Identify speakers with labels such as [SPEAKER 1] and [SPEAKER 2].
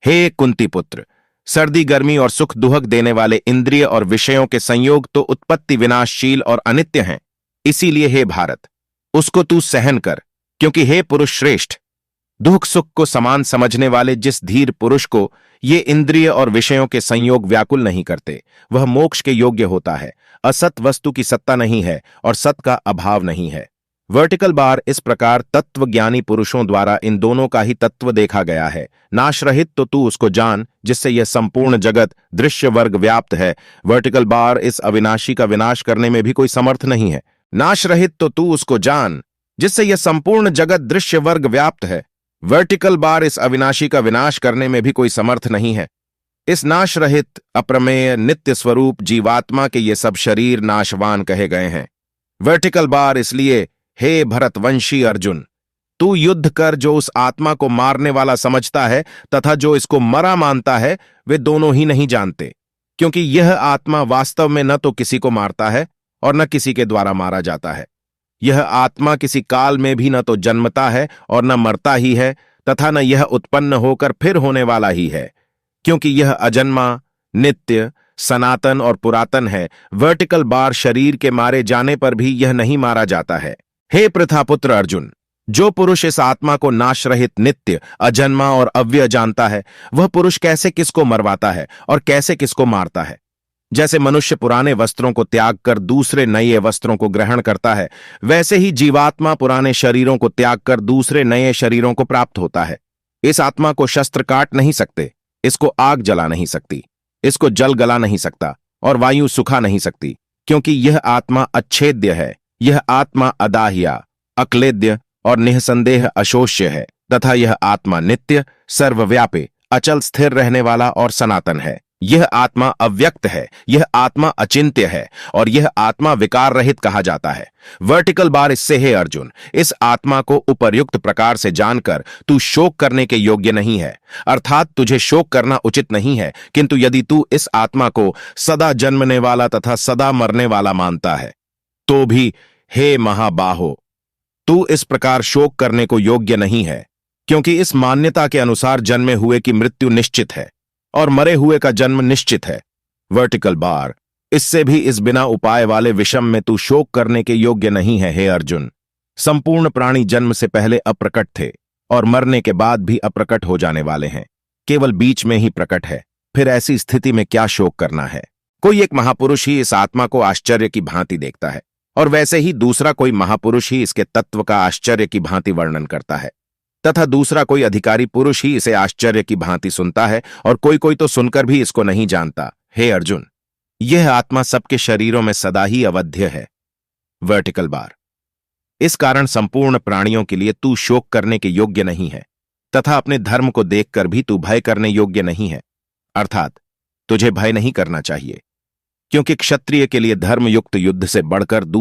[SPEAKER 1] हे कुंती पुत्र, सर्दी गर्मी और सुख दुहक देने वाले इंद्रिय और विषयों के संयोग तो उत्पत्ति विनाशशील और अनित्य हैं। इसीलिए हे भारत, उसको तू सहन कर, क्योंकि हे पुरुष श्रेष्ठ, दुख सुख को समान समझने वाले जिस धीर पुरुष को ये इंद्रिय और विषयों के संयोग व्याकुल नहीं करते, वह मोक्ष के योग्य होता है। असत वस्तु की सत्ता नहीं है और सत का अभाव नहीं है। वर्टिकल बार इस प्रकार तत्वज्ञानी पुरुषों द्वारा इन दोनों का ही तत्व देखा गया है। नाश रहित तो तू उसको जान, जिससे यह संपूर्ण जगत दृश्य वर्ग व्याप्त है। वर्टिकल बार इस अविनाशी का विनाश करने में भी कोई समर्थ नहीं है। नाश रहित तो तू उसको जान, जिससे यह संपूर्ण जगत दृश्य वर्ग व्याप्त है। वर्टिकल बार इस अविनाशी का विनाश करने में भी कोई समर्थ नहीं है। इस नाश रहित अप्रमेय नित्य स्वरूप जीवात्मा के ये सब शरीर नाशवान कहे गए हैं। वर्टिकल बार इसलिए, हे भरतवंशी अर्जुन, तू युद्ध कर। जो उस आत्मा को मारने वाला समझता है तथा जो इसको मरा मानता है, वे दोनों ही नहीं जानते, क्योंकि यह आत्मा वास्तव में न तो किसी को मारता है और न किसी के द्वारा मारा जाता है। यह आत्मा किसी काल में भी न तो जन्मता है और न मरता ही है, तथा न यह उत्पन्न होकर फिर होने वाला ही है, क्योंकि यह अजन्मा, नित्य, सनातन और पुरातन है। वर्टिकल बार शरीर के मारे जाने पर भी यह नहीं मारा जाता है। हे प्रथापुत्र अर्जुन, जो पुरुष इस आत्मा को नाश रहित, नित्य, अजन्मा और अव्यय जानता है, वह पुरुष कैसे किसको मरवाता है और कैसे किसको मारता है। जैसे मनुष्य पुराने वस्त्रों को त्याग कर दूसरे नए वस्त्रों को ग्रहण करता है, वैसे ही जीवात्मा पुराने शरीरों को त्याग कर दूसरे नए शरीरों को प्राप्त होता है। इस आत्मा को शस्त्र काट नहीं सकते, इसको आग जला नहीं सकती, इसको जल गला नहीं सकता और वायु सुखा नहीं सकती, क्योंकि यह आत्मा अच्छेद्य है। यह आत्मा अदाह्या, अक्लेद्य और निःसंदेह अशोष्य है, तथा यह आत्मा नित्य, सर्वव्यापी, अचल स्थिर रहने वाला और सनातन है। यह आत्मा अव्यक्त है, यह आत्मा अचिंत्य है और यह आत्मा विकार रहित कहा जाता है। वर्टिकल बार इससे, हे अर्जुन, इस आत्मा को उपर्युक्त प्रकार से जानकर तू शोक करने के योग्य नहीं है, अर्थात तुझे शोक करना उचित नहीं है। किंतु यदि तू इस आत्मा को सदा जन्मने वाला तथा सदा मरने वाला मानता है, तो भी हे महाबाहो, तू इस प्रकार शोक करने को योग्य नहीं है, क्योंकि इस मान्यता के अनुसार जन्मे हुए की मृत्यु निश्चित है और मरे हुए का जन्म निश्चित है। वर्टिकल बार इससे भी इस बिना उपाय वाले विषम में तू शोक करने के योग्य नहीं है। हे अर्जुन, संपूर्ण प्राणी जन्म से पहले अप्रकट थे और मरने के बाद भी अप्रकट हो जाने वाले हैं, केवल बीच में ही प्रकट है। फिर ऐसी स्थिति में क्या शोक करना है। कोई एक महापुरुष ही इस आत्मा को आश्चर्य की भांति देखता है और वैसे ही दूसरा कोई महापुरुष ही इसके तत्व का आश्चर्य की भांति वर्णन करता है, तथा दूसरा कोई अधिकारी पुरुष ही इसे आश्चर्य की भांति सुनता है और कोई कोई तो सुनकर भी इसको नहीं जानता। हे अर्जुन, यह आत्मा सबके शरीरों में सदा ही अवध्य है। वर्टिकल बार इस कारण संपूर्ण प्राणियों के लिए तू शोक करने के योग्य नहीं है, तथा अपने धर्म को देखकर भी तू भय करने योग्य नहीं है, अर्थात तुझे भय नहीं करना चाहिए, क्योंकि क्षत्रिय के लिए धर्मयुक्त युद्ध से बढ़कर